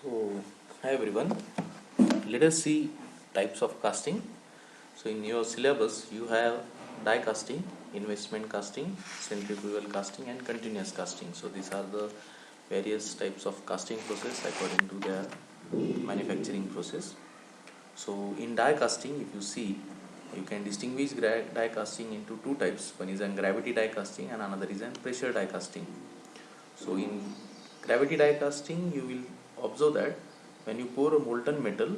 So, hi everyone. Let us see types of casting. So, in your syllabus, you have die casting, investment casting, centrifugal casting, and continuous casting. So, these are the various types of casting process according to their manufacturing process. So, in die casting, if you see, you can distinguish die casting into two types. One is a gravity die casting, and another is a pressure die casting. So in gravity die casting, you will observe that when you pour a molten metal,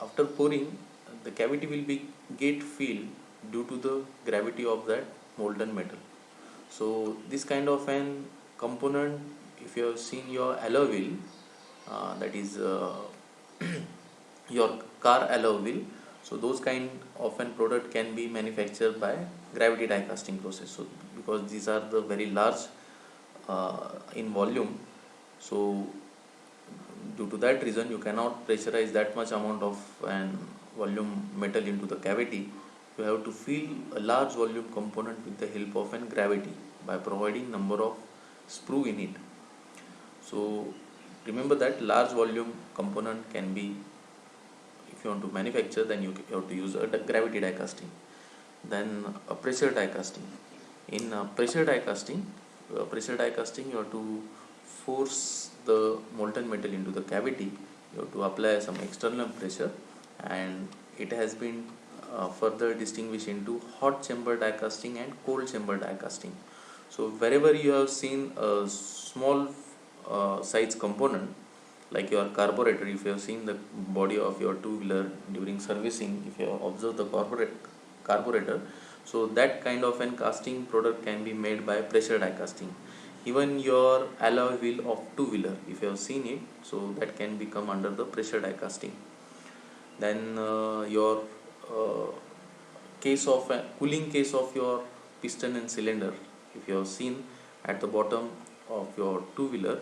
after pouring, the cavity will be get filled due to the gravity of that molten metal. So this kind of an component, if you have seen your alloy wheel, that is your car alloy wheel, so those kind of an product can be manufactured by gravity die casting process. So because these are the very large in volume, so due to that reason you cannot pressurize that much amount of an volume metal into the cavity. You have to fill a large volume component with the help of an gravity by providing number of sprue in it. So remember that large volume component can be, if you want to manufacture, then you have to use a gravity die casting. Then a pressure die casting. In pressure die casting, you have to force the molten metal into the cavity. You have to apply some external pressure, and it has been further distinguished into hot chamber die casting and cold chamber die casting. So wherever you have seen a small size component like your carburetor, if you have seen the body of your two-wheeler during servicing, if you have observed the carburetor, so that kind of an casting product can be made by pressure die casting. Even your alloy wheel of two-wheeler, if you have seen it, so that can become under the pressure die casting. Then your uh, case of cooling case of your piston and cylinder, if you have seen at the bottom of your two-wheeler,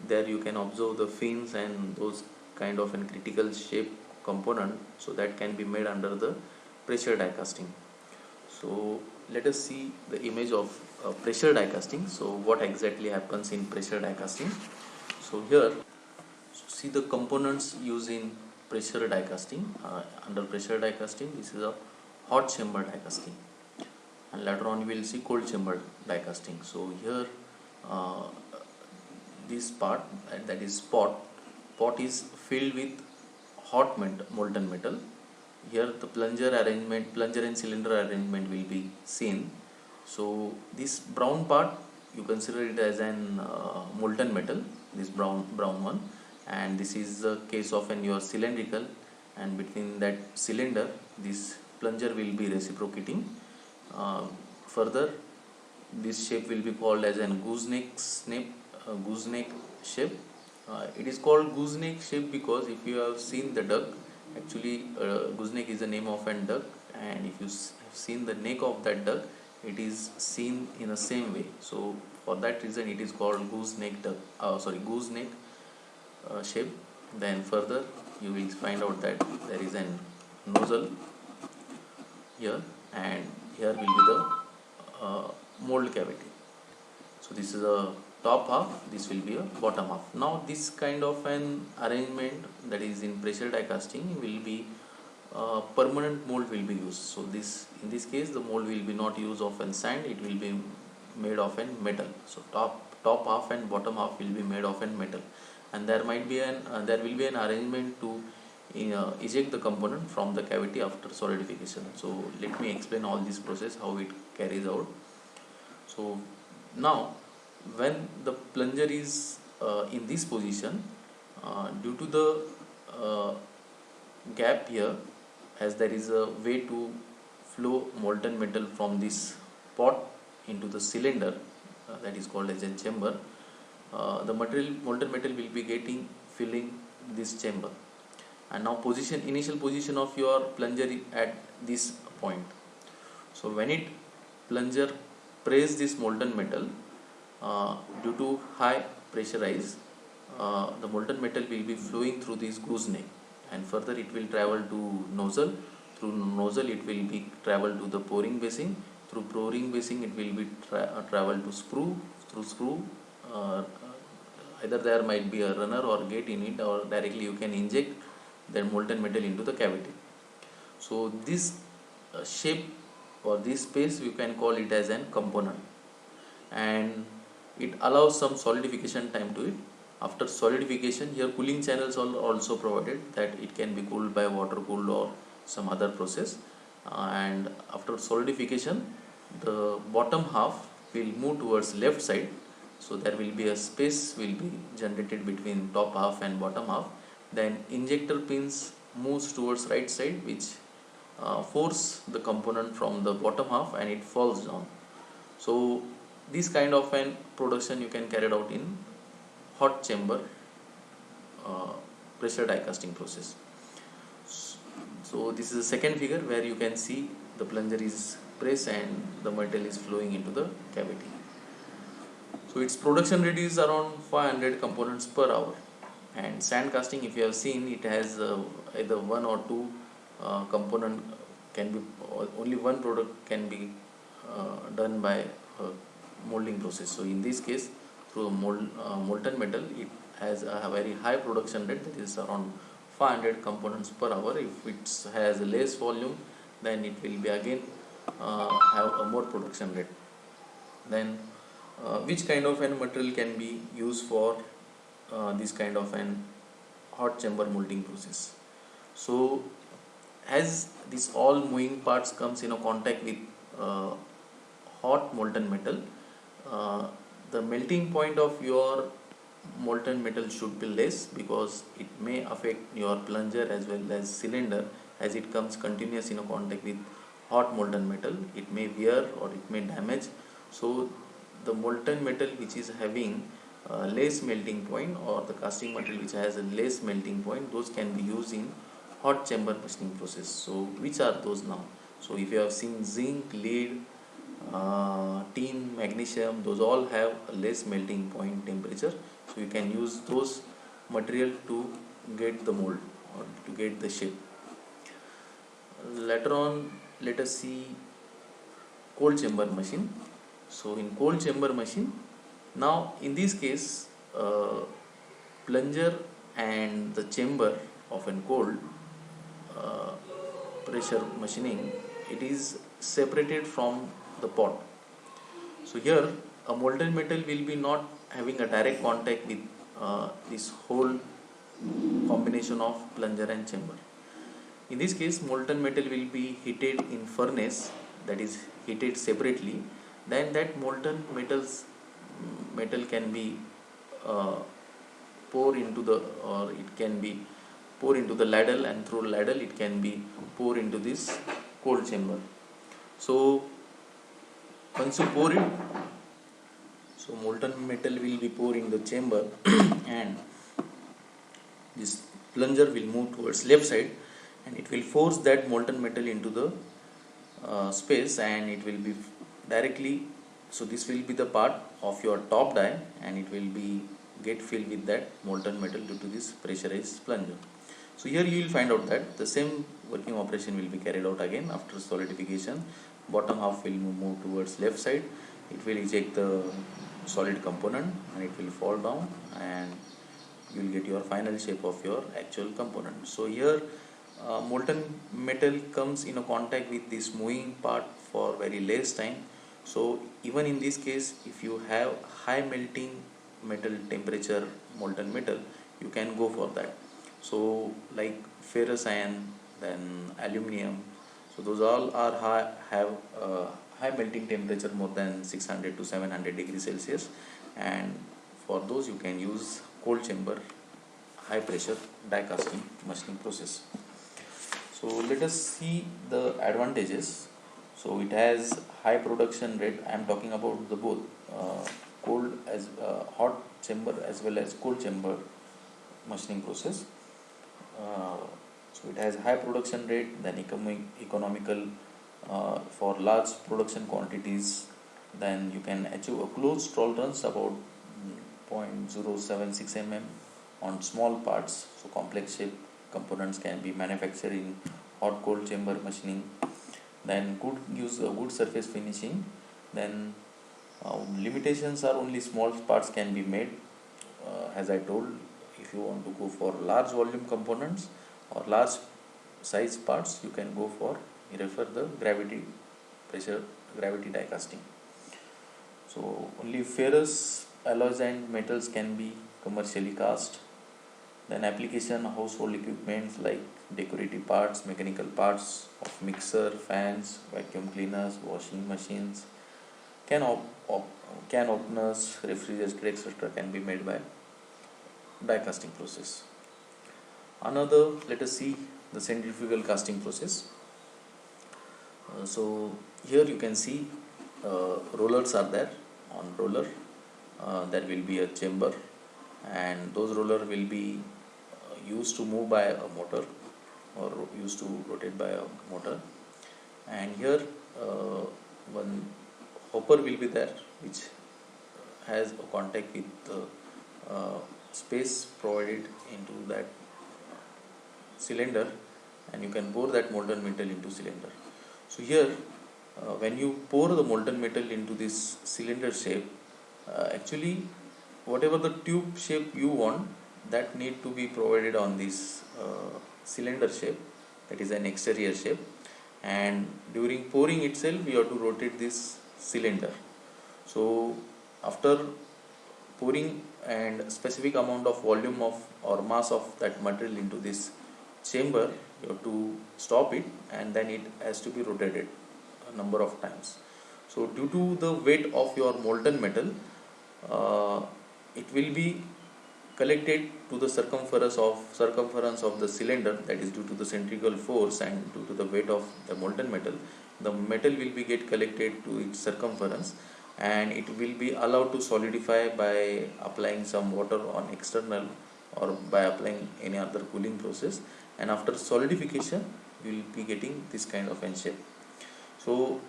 there you can observe the fins and those kind of an critical shape component, so that can be made under the pressure die casting. So let us see the image of pressure die casting. So what exactly happens in pressure die casting? So here, see the components used in pressure die casting. Under pressure die casting, this is a hot chamber die casting, and later on we will see cold chamber die casting. So here, uh, this part, that is pot is filled with molten metal. Here the plunger and cylinder arrangement will be seen. So this brown part, you consider it as an molten metal, this brown one, and this is the case of an your cylindrical, and between that cylinder this plunger will be reciprocating. Further, this shape will be called as an gooseneck shape. It is called gooseneck shape because if you have seen the duck, actually gooseneck is the name of an duck, and if you have seen the neck of that duck, it is seen in the same way. So for that reason it is called gooseneck shape. Then further you will find out that there is an nozzle here, and here will be the mold cavity. So this is a top half, this will be a bottom half. Now this kind of an arrangement, that is in pressure die casting, will be permanent mold will be used. So this, in this case, the mold will be not used of an sand, it will be made of an metal. So top half and bottom half will be made of an metal, and there might be an there will be an arrangement to eject the component from the cavity after solidification. So let me explain all this process, how it carries out. So now when the plunger is in this position, due to the uh, gap here, as there is a way to flow molten metal from this pot into the cylinder, that is called as a chamber. The molten metal will be getting filling this chamber, and now initial position of your plunger at this point. So when it plunger press this molten metal, due to high pressurize, the molten metal will be flowing through this gooseneck, and further it will travel to nozzle. Through nozzle it will be travel to the pouring basin. Through pouring basin it will be travel to sprue. Through sprue, either there might be a runner or gate in it, or directly you can inject that molten metal into the cavity. So this shape or this space you can call it as an component, and it allows some solidification time to it. After solidification, here cooling channels are also provided, that it can be cooled by water cooled or some other process. And after solidification, the bottom half will move towards left side, so there will be a space will be generated between top half and bottom half. Then injector pins moves towards right side, which force the component from the bottom half and it falls down. So this kind of an production you can carry out in hot chamber uh, pressure die casting process. So this is the second figure where you can see the plunger is pressed and the metal is flowing into the cavity. So its production rate is around 500 components per hour. And sand casting, if you have seen, it has either one or two component can be, only one product can be done by molding process. So in this case, through molten metal, it has a very high production rate, that is around 500 components per hour. If it has a less volume, then it will be again have a more production rate. Then which kind of an material can be used for this kind of an hot chamber molding process? So as this all moving parts comes in a contact with uh, hot molten metal, uh, the melting point of your molten metal should be less, because it may affect your plunger as well as cylinder, as it comes continuous in a contact with hot molten metal. It may wear or it may damage. So the molten metal which is having less melting point, or the casting material which has a less melting point, those can be used in hot chamber machining process. So which are those now? So if you have seen zinc, lead, tin, magnesium, those all have a less melting point temperature. So you can use those material to get the mold or to get the shape. Later on, let us see cold chamber machine. So in cold chamber machine, now in this case, plunger and the chamber of an cold uh, pressure machining, it is separated from the pot. So here a molten metal will be not having a direct contact with this whole combination of plunger and chamber. In this case, molten metal will be heated in furnace, that is heated separately. Then that molten metal can be uh, pour into the, or it can be pour into the ladle, and through ladle it can be pour into this cold chamber. So once you pour it, so molten metal will be poured in the chamber and this plunger will move towards left side, and it will force that molten metal into the space, and it will be directly, so this will be the part of your top die, and it will be get filled with that molten metal due to this pressurized plunger. So here you will find out that the same working operation will be carried out again after solidification. Bottom half will move towards left side, it will eject the solid component and it will fall down, and you will get your final shape of your actual component. So here molten metal comes in a contact with this moving part for very less time. So even in this case, if you have high melting metal temperature molten metal, you can go for that. So like ferrous iron, then aluminium, so those all are have high melting temperature more than 600 to 700 degrees Celsius, and for those you can use cold chamber high pressure die casting machining process. So let us see the advantages. So it has high production rate. I am talking about the both cold as hot chamber as well as cold chamber machining process. So it has high production rate, then economical for large production quantities. Then you can achieve a closed tolerance about 0.076 mm on small parts. So complex shape components can be manufactured in hot cold chamber machining. Then good surface finishing. Then limitations are only small parts can be made as I told, if you want to go for large volume components or large size parts, you can go for, refer the gravity die casting. So only ferrous alloys and metals can be commercially cast. Then application household equipments like decorative parts, mechanical parts of mixer, fans, vacuum cleaners, washing machines, can can openers, refrigerators, etc. can be made by die casting process. Another, let us see the centrifugal casting process. So here you can see rollers are there. On roller there will be a chamber, and those roller will be used to move by a motor, or used to rotate by a motor. And here one hopper will be there, which has a contact with the space provided into that cylinder, and you can pour that molten metal into cylinder. So here when you pour the molten metal into this cylinder shape, actually whatever the tube shape you want, that need to be provided on this cylinder shape, that is an exterior shape. And during pouring itself you have to rotate this cylinder. So after pouring and specific amount of volume of or mass of that material into this chamber, you have to stop it, and then it has to be rotated a number of times. So due to the weight of your molten metal, it will be collected to the circumference of the cylinder, that is due to the centrifugal force and due to the weight of the molten metal. The metal will be get collected to its circumference, and it will be allowed to solidify by applying some water on external, or by applying any other cooling process. And after solidification you will be getting this kind of N shape. So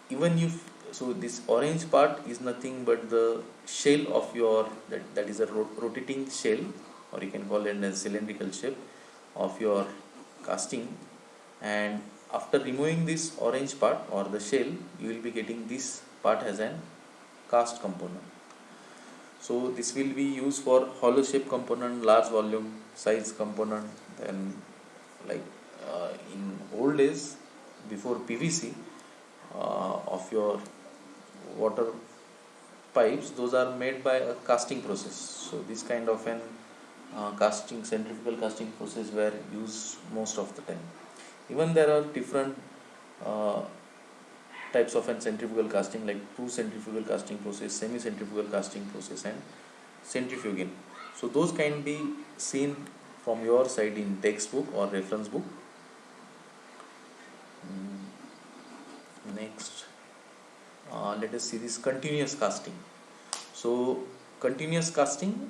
even if, so this orange part is nothing but the shell of your, that is a rotating shell, or you can call it a cylindrical shape of your casting. And after removing this orange part or the shell, you will be getting this part as an cast component. So this will be used for hollow shape component, large volume size component. Then like in old days, before PVC of your water pipes, those are made by a casting process. So this kind of an centrifugal casting process were used most of the time. Even there are different uh, types of an centrifugal casting, like two centrifugal casting process, semi centrifugal casting process, and centrifuging. So those can be seen from your side in textbook or reference book. Next, let us see this continuous casting. So continuous casting,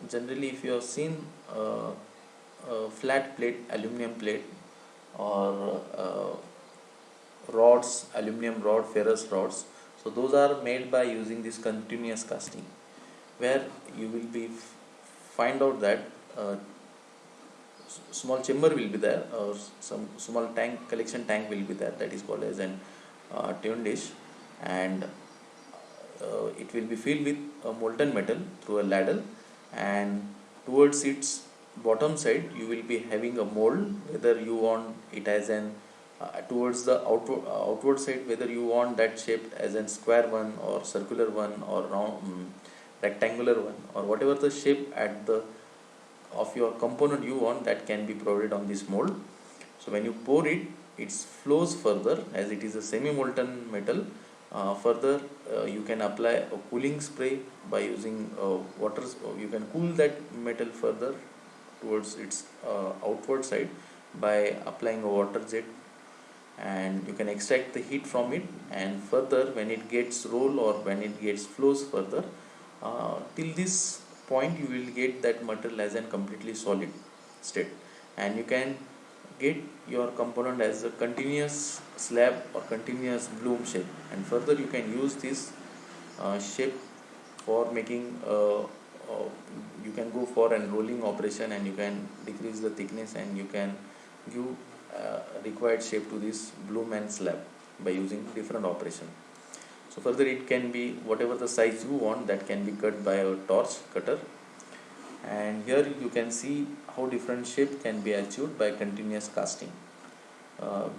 generally if you have seen a flat plate, aluminum plate, or rods, aluminum rod, ferrous rods, so those are made by using this continuous casting, where you will be find out that small chamber will be there, or some small tank, collection tank will be there, that is called as an tune dish. And it will be filled with molten metal through a ladle, and towards its bottom side you will be having a mold, whether you want it as an towards the outward side, whether you want that shaped as a square one or circular one or round, rectangular one, or whatever the shape at the of your component you want, that can be provided on this mold. So when you pour it, it flows further, as it is a semi molten metal. Further you can apply a cooling spray by using water. You can cool that metal further towards its outward side by applying a water jet, and you can extract the heat from it. And further, when it gets roll or when it gets flows further, till this point you will get that material as a completely solid state, and you can get your component as a continuous slab or continuous bloom shape. And further you can use this shape for making you can go for an rolling operation, and you can decrease the thickness, and you can give required shape to this bloom and slab by using different operation. So further it can be whatever the size you want, that can be cut by a torch cutter. And here you can see how different shape can be achieved by continuous casting. uh,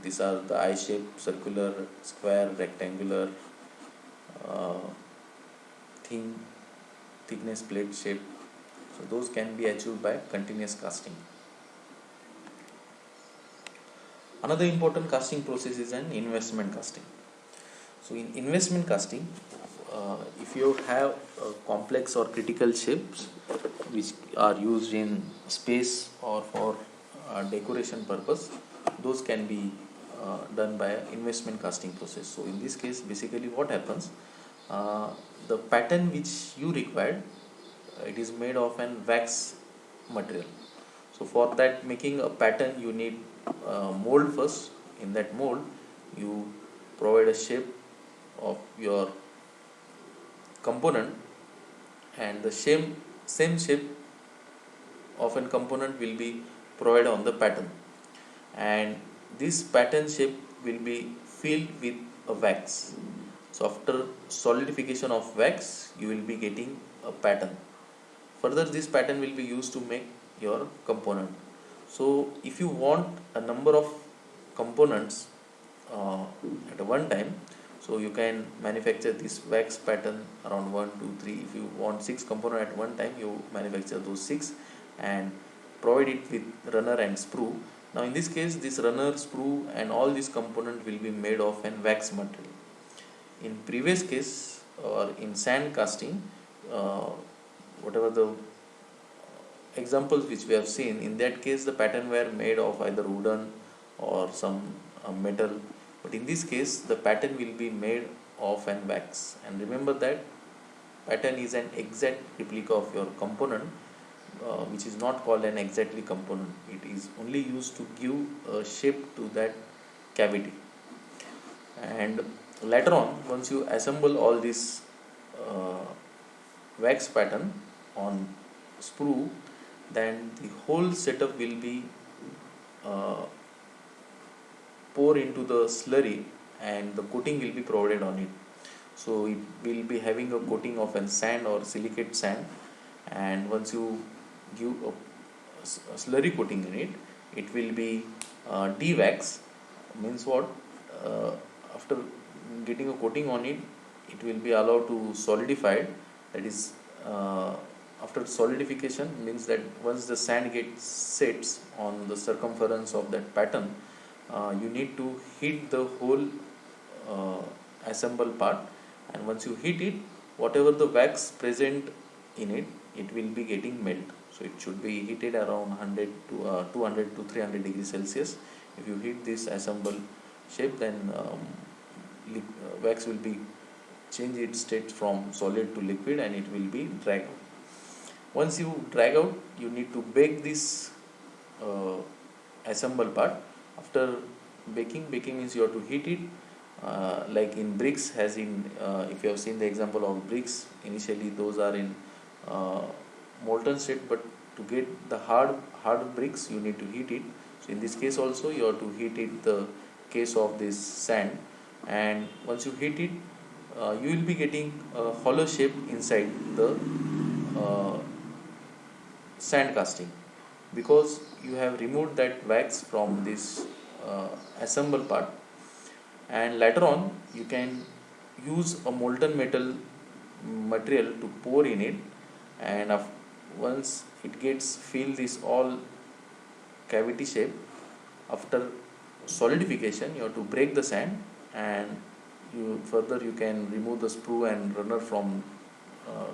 these are the eye shape, circular, square, rectangular, uh, thin thickness plate shape. So those can be achieved by continuous casting. Another important casting process is an investment casting. So in investment casting, if you have complex or critical shapes which are used in space or for decoration purpose, those can be done by investment casting process. So in this case, basically what happens, the pattern which you required, it is made of an wax material. So for that making a pattern, you need mold first. In that mold, you provide a shape of your component, and the same shape of an component will be provided on the pattern, and this pattern shape will be filled with a wax. So after solidification of wax, you will be getting a pattern. Further, this pattern will be used to make your component. So if you want a number of components uh, at one time, so you can manufacture this wax pattern around 1 2 3. If you want 6 components at one time, you manufacture those 6 and provide it with runner and sprue. Now in this case, this runner, sprue and all these components will be made of an wax material. In previous case, or in sand casting, uh, whatever the examples which we have seen, in that case the pattern were made of either wooden or some metal, but in this case the pattern will be made of an wax. And remember that pattern is an exact replica of your component, which is not called an exactly component. It is only used to give a shape to that cavity. And later on, once you assemble all this uh, wax pattern on sprue, then the whole setup will be uh, poured into the slurry, and the coating will be provided on it. So it will be having a coating of an sand or silicate sand, and once you give a slurry coating in it, it will be de-wax. Means what? uh, After getting a coating on it, it will be allowed to solidify. That is, after solidification means that once the sand gets sets on the circumference of that pattern, you need to heat the whole uh, assembled part, and once you heat it, whatever the wax present in it, it will be getting melt. So it should be heated around 100 to 200 to 300 degrees Celsius. If you heat this assembled shape, then wax will be change its state from solid to liquid, and it will be drag out. Once you drag out, you need to bake this uh, assembled part. After baking means you have to heat it, like in bricks, as in if you have seen the example of bricks, initially those are in uh, molten state, but to get the hard bricks, you need to heat it. So in this case also, you have to heat it, the case of this sand, and once you heat it, you will be getting a hollow shape inside the uh, sand casting, because you have removed that wax from this assembled part. And later on, you can use a molten metal material to pour in it, and once it gets fill this all cavity shape, after solidification, you have to break the sand, and you can remove the sprue and runner from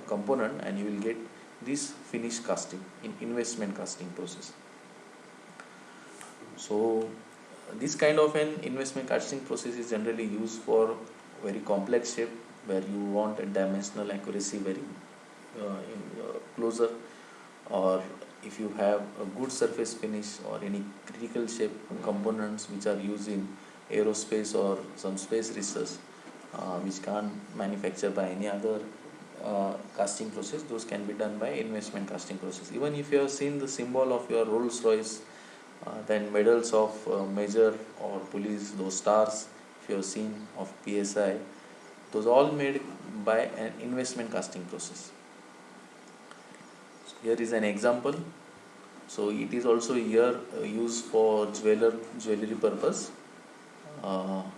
component, and you will get this finished casting in investment casting process. So this kind of an investment casting process is generally used for very complex shape, where you want a dimensional accuracy very closer, or if you have a good surface finish or any critical shape components which are used in aerospace or some space research, which can't manufacture by any other casting process, those can be done by investment casting process. Even if you have seen the symbol of your Rolls Royce, then medals of major or police, those stars, if you have seen of PSI, those all made by an investment casting process. So here is an example. So it is also here used for jewelry purpose,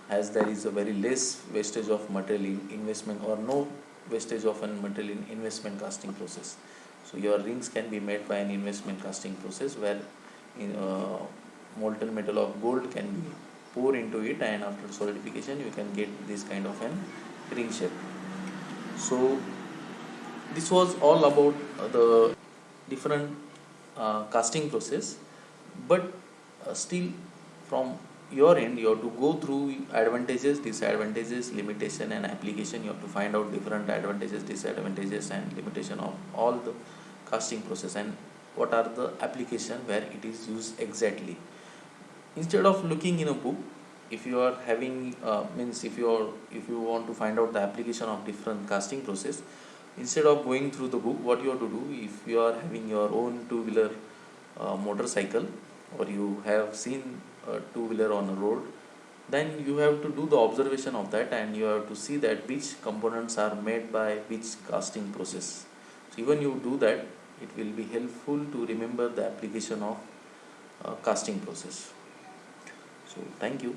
as there is a very less wastage of material in investment, or no wastage of an material in investment casting process. So your rings can be made by an investment casting process, where in, molten metal of gold can be poured into it, and after solidification you can get this kind of an ring shape. So this was all about the different casting process, but still from your end you have to go through advantages, disadvantages, limitation and application. You have to find out different advantages, disadvantages and limitation of all the casting process, and what are the application where it is used exactly. Instead of looking in a book, if you are having means if you want to find out the application of different casting process, instead of going through the book, what you have to do, if you are having your own two-wheeler motorcycle, or you have seen a two-wheeler on a road, then you have to do the observation of that, and you have to see that which components are made by which casting process. So even you do that, it will be helpful to remember the application of casting process. So thank you.